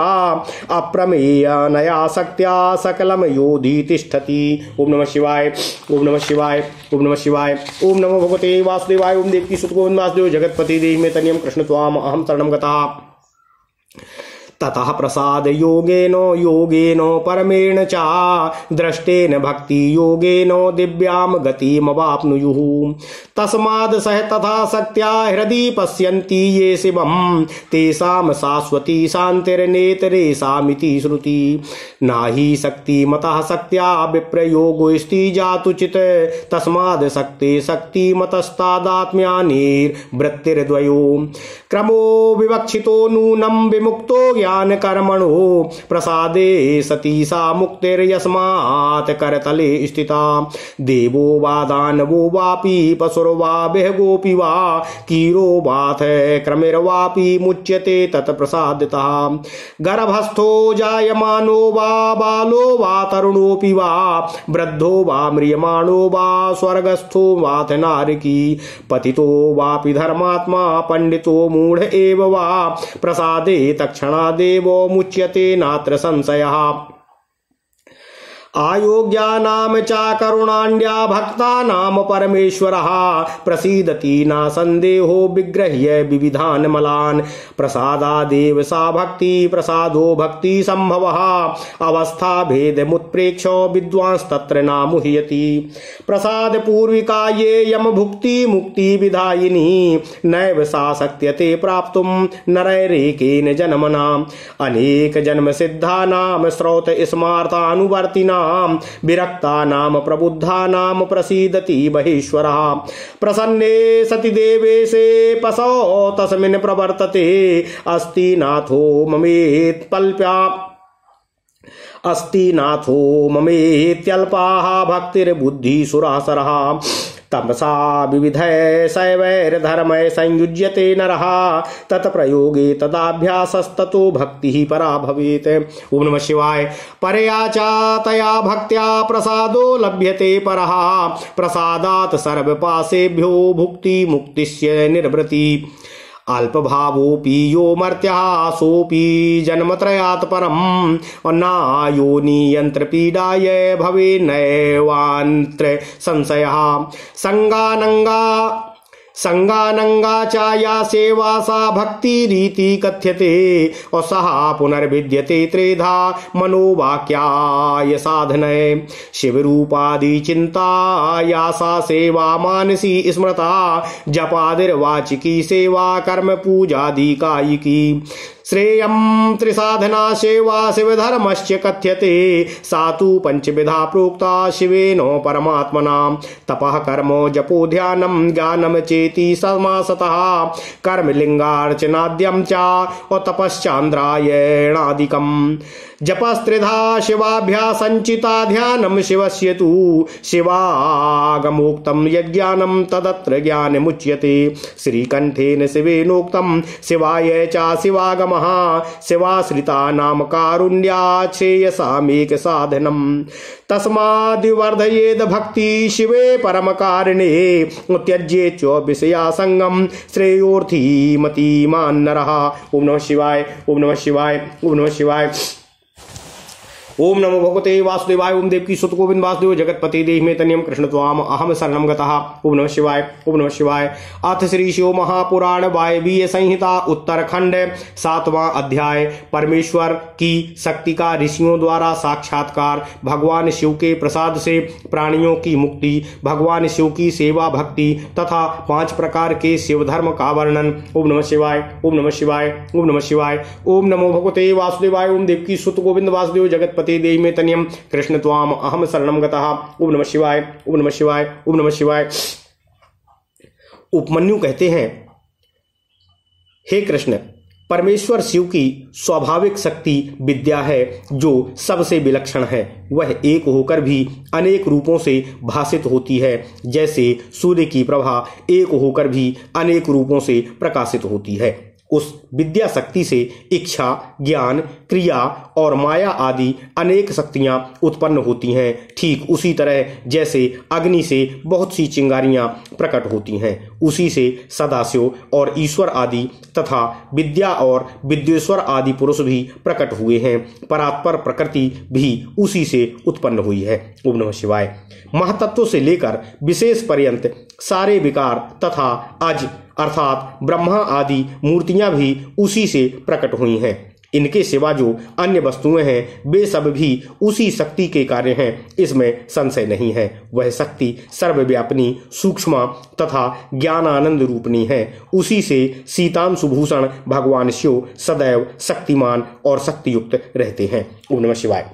अप्रमेयनया शक्त्या सकलं योधि तिष्ठति। ओम नमः शिवाय, ओम नमः शिवाय, ओम नमः शिवाय। ओम नमो भगवते वासुदेवाय। ओम देवकी सुत गोविंद वासुदेव जगतपति देहि मे तनियं कृष्ण त्वाम अहम शरणं गतः। ततः प्रसाद योगेन परमेण च दृष्टेन भक्ति योगेन दिव्याम गतिमवाप्नुयुः तस्माद् सह तथा शक्त्या हृदि पश्यन्ति ये शिवं तेषां शाश्वती शान्तिर्नेतरेषामिति श्रुति नाहि शक्तिमतः शक्त्या विप्रयोगोऽस्ति जातुचित् तस्माद् शक्ते शक्तिमतस्तादात्म्यानिर्वृत्तिर्द्वयो क्रमो विवक्षितो नूनं विमुक्तो ज्ञान कर्मणो प्रसादे सती सा मुक्तिर्यस्मात् करतले स्थिता। देवो वा दानवो वापि पशुर्वा बिहगोपि वा कीरो वाथ क्रमिर्वापि मुच्यते तत्प्रसादितः। गर्भस्थो जायमानो वा बालो वा तरुणोऽपि वा वृद्धो वा म्रियमाणो वा स्वर्गस्थो वाथ नारिकी पतितो वापि धर्मात्मा पंडितो मूढ़ एव वा प्रसादे तत्क्षणादेव मुच्यते नात्र संशयः। आयोग्यानां च करुणाढ्या भक्तानां परमेश्वरः प्रसीदति न संदेहो विग्रह्य विविधान् मलान्। प्रसादादेव सा भक्ति प्रसादो भक्ति संभवः अवस्था भेदमुत्प्रेक्ष विद्वांस्तत्र न मुह्यति। प्रसाद पूर्विका ये यम भुक्ति मुक्ति विधायिनी नैव सा शक्यते प्राप्तुं नरैरेकेन जन्मना। अनेक जन्म सिद्धानां श्रौत स्मार्तानुवर्तिना विरक्ता नाम प्रबुद्धा नाम प्रसीदति महेश्वरः। प्रसन्ने सति देवेशे पशो तस्मिन् प्रवर्तते अस्ति नाथो ममेत्पल्प्या अस्ति नाथो ममेत्यल्पाः भक्तिर्बुद्धिसुरासरः। तमसा विविधय शैवैर्धर्मय संयुज्यते नरः तत्प्रयोगे तदाभ्यासस्ततो भक्ति परा भवेत्। ओम नमः शिवाय। परया च तया भक्त्या प्रसादो लभ्यते परः प्रसादात् सर्वपासेभ्यो भुक्ति मुक्तिस्य निर्वृति। अल्पभावोऽपि यो मर्त्यः सोऽपि जन्मत्रयात् परम् नायोनि यन्त्रपीडाय भवे नैवान्त्र संशयः। संगानंगा चाया सेवा सा भक्ति रीति कथ्यते और सहा पुनर्विद्यते त्रेधा मनोवाक्याय साधनय। शिव रूपादि चिंता या सा सेवा मानसी स्मृता जपादिर्वाचिकी सेवा कर्म पूजादि कायिकी। श्रेयं त्रिसाधना सेवा शिवधर्मश्च कथ्यते सा तु पंचविधा प्रोक्ता शिवेनो परमात्मना। तपः कर्म जपो ध्यानं ज्ञानं चेति समासतः कर्म लिंगार्चनाद्यं च और तपश्चान्द्रायणादिकम्। जपस्त्रिधा शिवाभ्या संचिता ध्यानं शिवस्य तु शिवागमोक्तं यज्ञानं तदत्र ज्ञानमुच्यते। श्रीकंठेन शिवेनोक्तं शिवाय च शिवागमः शिवाश्रिता नाम कारुण्याच्छ्रेयसामेक साधनम्। तस्माद्वर्धयेद भक्ति शिवे परम कारणे त्यज्ये च विषयासंगम श्रेयोर्थी मतिमान नरः। ओम नमः शिवाय। ओम नमः शिवाय। ओम नमः शिवाय। ओम नमो भगवते वासुदेवाय। ओम देवकी सुत गोविंद वासुदेव जगतपति देहि में तनियम कृष्ण त्वाम अहम शरणम गतः। ओम नमः शिवाय। ओम नमः शिवाय। अथ श्री शिव महापुराण वायवीय संहिता उत्तरखंड 7वां अध्याय। परमेश्वर की शक्ति का ऋषियों द्वारा साक्षात्कार, भगवान शिव के प्रसाद से प्राणियों की मुक्ति, भगवान शिव की सेवा भक्ति तथा 5 प्रकार के शिव धर्म का वर्णन। ओम नमः शिवाय। ओम नमः शिवाय। ओम नमः शिवाय। ओम नमो भगवते वासुदेवाय। ओम देवकी सुत गोविंद वासुदेव जगतपति देहि में तनियम कृष्ण त्वाम अहम शरणम गतः। ओम नमः शिवाय। ओम नमः शिवाय। ओम नमः शिवाय। उपमन्यु कहते हैं, हे कृष्ण, परमेश्वर शिव की स्वाभाविक शक्ति विद्या है जो सबसे विलक्षण है। वह एक होकर भी अनेक रूपों से भासित होती है, जैसे सूर्य की प्रभा एक होकर भी अनेक रूपों से प्रकाशित होती है। उस विद्या शक्ति से इच्छा, ज्ञान, क्रिया और माया आदि अनेक शक्तियां उत्पन्न होती हैं। ठीक उसी तरह जैसे अग्नि से बहुत सी चिंगारियां प्रकट होती हैं, उसी से सदाशिव और ईश्वर आदि तथा विद्या और विद्येश्वर आदि पुरुष भी प्रकट हुए हैं। परात्पर प्रकृति भी उसी से उत्पन्न हुई है। ओम नमः शिवाय। महतत्व से लेकर विशेष पर्यंत सारे विकार तथा अज अर्थात ब्रह्मा आदि मूर्तियां भी उसी से प्रकट हुई हैं। इनके सिवा जो अन्य वस्तुएं हैं वे सब भी उसी शक्ति के कार्य हैं, इसमें संशय नहीं है। वह शक्ति सर्वव्यापिनी, सूक्ष्म तथा ज्ञानानंद रूपनी है। उसी से सीतांशुभूषण भगवान शिव सदैव शक्तिमान और शक्तियुक्त रहते हैं। ओम नमः शिवाय।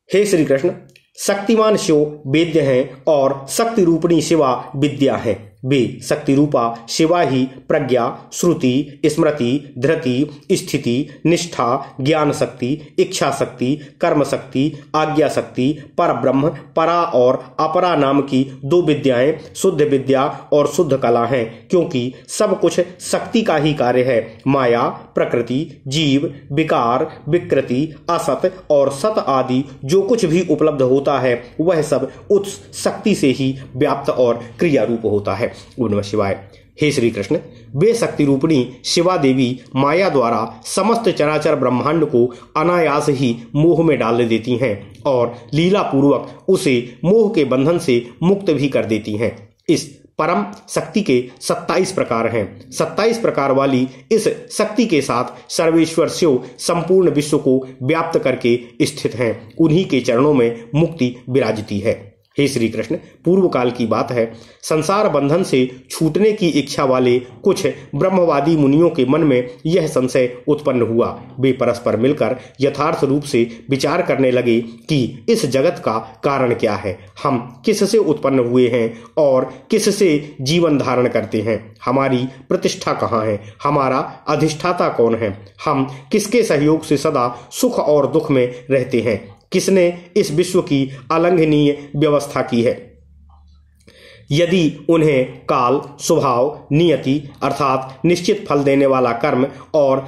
हे श्री कृष्ण, शक्तिमान शिव वेद्य हैं और शक्ति रूपणी शिवा विद्या है। वे शक्ति रूपा शिवा ही प्रज्ञा, श्रुति, स्मृति, धृति, स्थिति, निष्ठा, ज्ञान शक्ति, इच्छा शक्ति, कर्म शक्ति, आज्ञा शक्ति, पर ब्रह्म, परा और अपरा नाम की दो विद्याएं शुद्ध विद्या और शुद्ध कला हैं, क्योंकि सब कुछ शक्ति का ही कार्य है। माया, प्रकृति, जीव, विकार, विकृति, असत और सत आदि जो कुछ भी उपलब्ध होता है वह सब उस शक्ति से ही व्याप्त और क्रिया रूप होता है। ओम नमः शिवाय। हे श्री कृष्ण, वे शक्ति रूपिणी शिवा देवी माया द्वारा समस्त चराचर ब्रह्मांड को अनायास ही मोह में डाल देती हैं और लीला पूर्वक उसे मोह के बंधन से मुक्त भी कर देती हैं। इस परम शक्ति के 27 प्रकार हैं। 27 प्रकार वाली इस शक्ति के साथ सर्वेश्वर शिव संपूर्ण विश्व को व्याप्त करके स्थित हैं। उन्हीं के चरणों में मुक्ति विराजती है। हे श्री कृष्ण, पूर्व काल की बात है, संसार बंधन से छूटने की इच्छा वाले कुछ ब्रह्मवादी मुनियों के मन में यह संशय उत्पन्न हुआ। वे परस्पर मिलकर यथार्थ रूप से विचार करने लगे कि इस जगत का कारण क्या है, हम किससे उत्पन्न हुए हैं और किससे जीवन धारण करते हैं, हमारी प्रतिष्ठा कहाँ है, हमारा अधिष्ठाता कौन है, हम किसके सहयोग से सदा सुख और दुख में रहते हैं, किसने इस विश्व की अलंघनीय व्यवस्था की है। यदि उन्हें काल, स्वभाव, नियति अर्थात निश्चित फल देने वाला कर्म और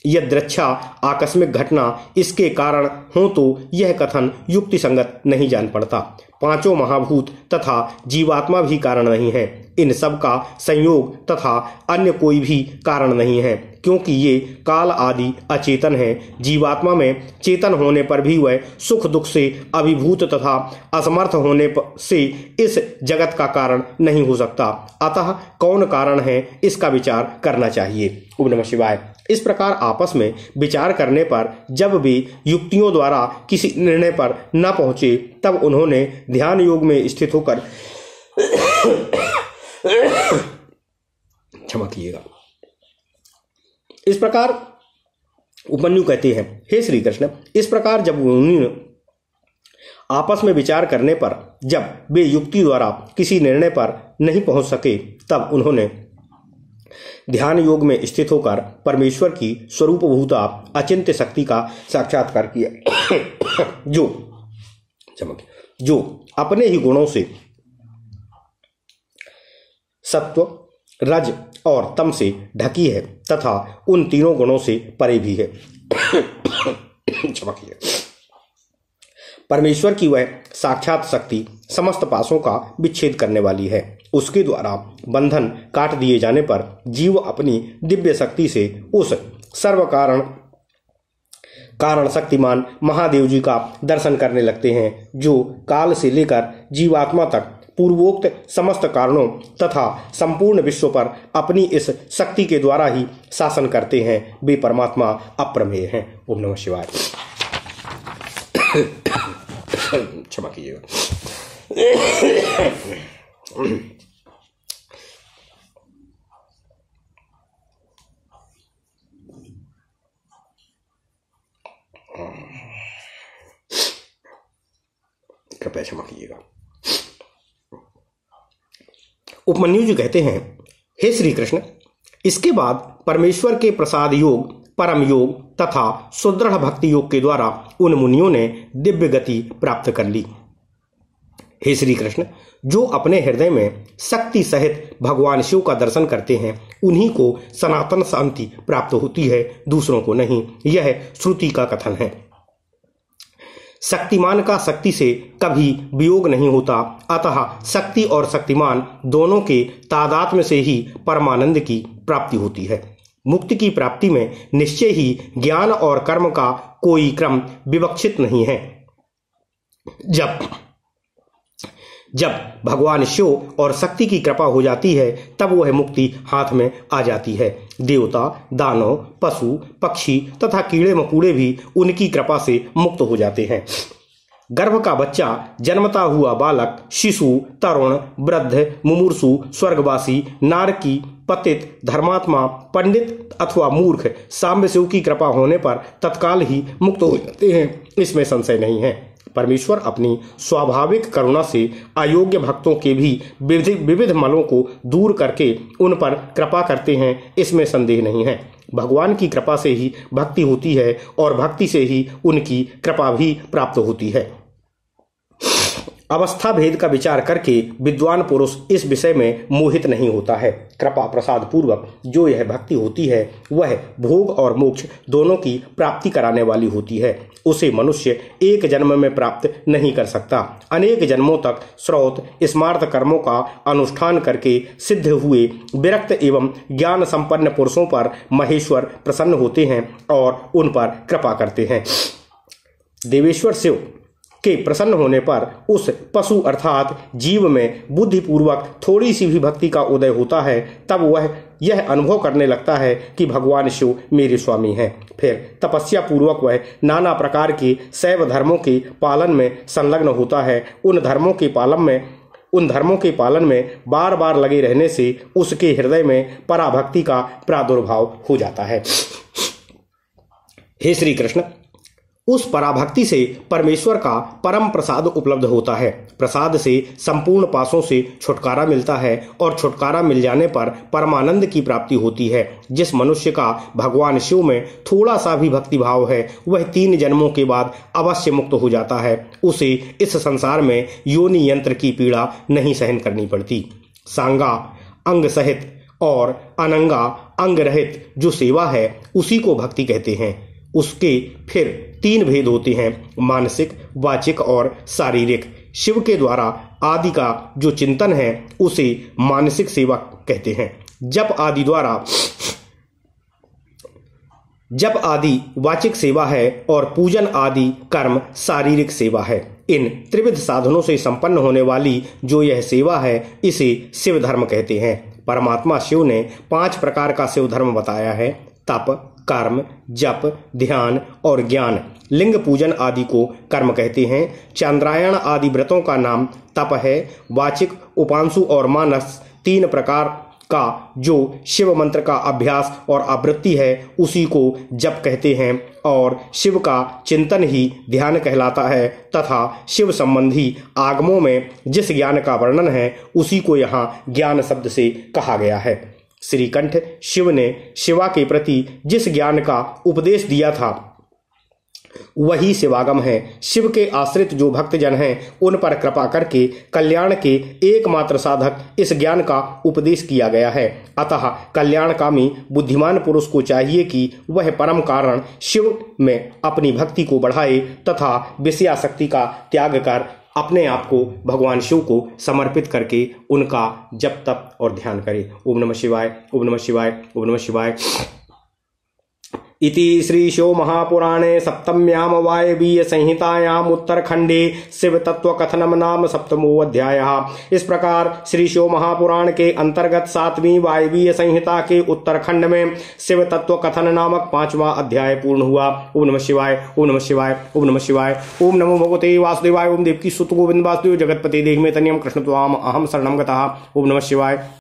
यदृच्छा आकस्मिक घटना इसके कारण हो तो यह कथन युक्ति संगत नहीं जान पड़ता। पांचों महाभूत तथा जीवात्मा भी कारण नहीं है, इन सब का संयोग तथा अन्य कोई भी कारण नहीं है, क्योंकि ये काल आदि अचेतन है। जीवात्मा में चेतन होने पर भी वह सुख दुख से अभिभूत तथा असमर्थ होने से इस जगत का कारण नहीं हो सकता। अतः कौन कारण है इसका विचार करना चाहिए। ओम नमः शिवाय। इस प्रकार आपस में विचार करने पर जब वे युक्तियों द्वारा किसी निर्णय पर न पहुंचे तब उन्होंने ध्यान योग में स्थित होकर क्षमा कीजिएगा। इस प्रकार उपमन्यु कहते हैं, हे श्री कृष्ण, इस प्रकार जब उन्होंने आपस में विचार करने पर जब वे युक्ति द्वारा किसी निर्णय पर नहीं पहुंच सके तब उन्होंने ध्यान योग में स्थित होकर परमेश्वर की स्वरूपभूता अचिंत्य शक्ति का साक्षात्कार किया जो अपने ही गुणों से सत्व, रज और तम से ढकी है तथा उन तीनों गुणों से परे भी है। परमेश्वर की वह साक्षात शक्ति समस्त पासों का विच्छेद करने वाली है। उसके द्वारा बंधन काट दिए जाने पर जीव अपनी दिव्य शक्ति से उस सर्व कारण शक्तिमान महादेव जी का दर्शन करने लगते हैं, जो काल से लेकर जीवात्मा तक पूर्वोक्त समस्त कारणों तथा संपूर्ण विश्व पर अपनी इस शक्ति के द्वारा ही शासन करते हैं। वे परमात्मा अप्रमेय हैं। ओम नमः शिवाय। क्षमा कीजिएगा। कृपया क्षमा कीजिएगा। उपमन्यु जी कहते हैं, हे श्री कृष्ण, इसके बाद परमेश्वर के प्रसाद योग, परम योग तथा सुदृढ़ भक्ति योग के द्वारा उन मुनियों ने दिव्य गति प्राप्त कर ली। हे श्री कृष्ण, जो अपने हृदय में शक्ति सहित भगवान शिव का दर्शन करते हैं उन्हीं को सनातन शांति प्राप्त होती है, दूसरों को नहीं। यह श्रुति का कथन है। शक्तिमान का शक्ति से कभी वियोग नहीं होता, अतः शक्ति और शक्तिमान दोनों के तादात्म्य से ही परमानंद की प्राप्ति होती है। मुक्ति की प्राप्ति में निश्चय ही ज्ञान और कर्म का कोई क्रम विवक्षित नहीं है। जब भगवान शिव और शक्ति की कृपा हो जाती है तब वह मुक्ति हाथ में आ जाती है। देवता, दानव, पशु, पक्षी तथा कीड़े मकोड़े भी उनकी कृपा से मुक्त हो जाते हैं। गर्भ का बच्चा, जन्मता हुआ बालक, शिशु, तरुण, वृद्ध, मुमूर्षु, स्वर्गवासी, नारकी, पतित, धर्मात्मा, पंडित अथवा मूर्ख साम्य शिव की कृपा होने पर तत्काल ही मुक्त हो जाते हैं, इसमें संशय नहीं है। परमेश्वर अपनी स्वाभाविक करुणा से अयोग्य भक्तों के भी विविध मलों को दूर करके उन पर कृपा करते हैं, इसमें संदेह नहीं है। भगवान की कृपा से ही भक्ति होती है और भक्ति से ही उनकी कृपा भी प्राप्त होती है। अवस्था भेद का विचार करके विद्वान पुरुष इस विषय में मोहित नहीं होता है। कृपा प्रसाद पूर्वक जो यह भक्ति होती है वह भोग और मोक्ष दोनों की प्राप्ति कराने वाली होती है। उसे मनुष्य एक जन्म में प्राप्त नहीं कर सकता। अनेक जन्मों तक श्रौत स्मार्त कर्मों का अनुष्ठान करके सिद्ध हुए विरक्त एवं ज्ञान संपन्न पुरुषों पर महेश्वर प्रसन्न होते हैं और उन पर कृपा करते हैं। देवेश्वर शिव के प्रसन्न होने पर उस पशु अर्थात जीव में बुद्धिपूर्वक थोड़ी सी भी भक्ति का उदय होता है, तब वह यह अनुभव करने लगता है कि भगवान शिव मेरे स्वामी हैं। फिर तपस्या पूर्वक वह नाना प्रकार के शैव धर्मों के पालन में संलग्न होता है। उन धर्मों के पालन में बार बार लगे रहने से उसके हृदय में पराभक्ति का प्रादुर्भाव हो जाता है। हे श्री कृष्ण, उस पराभक्ति से परमेश्वर का परम प्रसाद उपलब्ध होता है। प्रसाद से संपूर्ण पासों से छुटकारा मिलता है और छुटकारा मिल जाने पर परमानंद की प्राप्ति होती है। जिस मनुष्य का भगवान शिव में थोड़ा सा भी भक्ति भाव है वह 3 जन्मों के बाद अवश्य मुक्त हो जाता है। उसे इस संसार में योनि यंत्र की पीड़ा नहीं सहन करनी पड़ती। सांगा अंग सहित और अनंगा अंग रहित जो सेवा है उसी को भक्ति कहते हैं। उसके फिर 3 भेद होते हैं, मानसिक, वाचिक और शारीरिक। शिव के द्वारा आदि का जो चिंतन है उसे मानसिक सेवा कहते हैं। जप आदि वाचिक सेवा है और पूजन आदि कर्म शारीरिक सेवा है। इन त्रिविध साधनों से संपन्न होने वाली जो यह सेवा है इसे शिव धर्म कहते हैं। परमात्मा शिव ने 5 प्रकार का शिव धर्म बताया है। तप, कर्म, जप, ध्यान और ज्ञान। लिंग पूजन आदि को कर्म कहते हैं। चंद्रायण आदि व्रतों का नाम तप है। वाचिक, उपांशु और मानस 3 प्रकार का जो शिव मंत्र का अभ्यास और आवृत्ति है उसी को जप कहते हैं और शिव का चिंतन ही ध्यान कहलाता है तथा शिव संबंधी आगमों में जिस ज्ञान का वर्णन है उसी को यहाँ ज्ञान शब्द से कहा गया है। श्रीकंठ शिव ने शिवा के प्रति जिस ज्ञान का उपदेश दिया था वही शिवागम है। शिव के आश्रित जो भक्तजन हैं उन पर कृपा करके कल्याण के एकमात्र साधक इस ज्ञान का उपदेश किया गया है। अतः कल्याणकामी बुद्धिमान पुरुष को चाहिए कि वह परम कारण शिव में अपनी भक्ति को बढ़ाए तथा विषयासक्ति का त्याग कर अपने आप को भगवान शिव को समर्पित करके उनका जप तप और ध्यान करे। ओम नमः शिवाय, ओम नमः शिवाय, ओम नमः शिवाय। इति श्री शिव महापुराणे सप्तम्याम वायवीय संहितायाम उत्तरखंडे शिव तत्व कथनम नाम 7वां अध्यायः। इस प्रकार श्री शिव महापुराण के अंतर्गत 7वीं वायवीय संहिता के उत्तरखंड में शिव तत्व कथन नामक 5वां अध्याय पूर्ण हुआ। ओम नमः शिवाय, ओम नमः शिवाय, ओम नमः शिवाय। ओम नमो भगवते वासुदेवाय। ओम देवकी सुत गोविंद वासुदेव जगतपति देहि में तनियम कृष्ण त्वाम अहम शरणम गतः। ओम नमः शिवाय।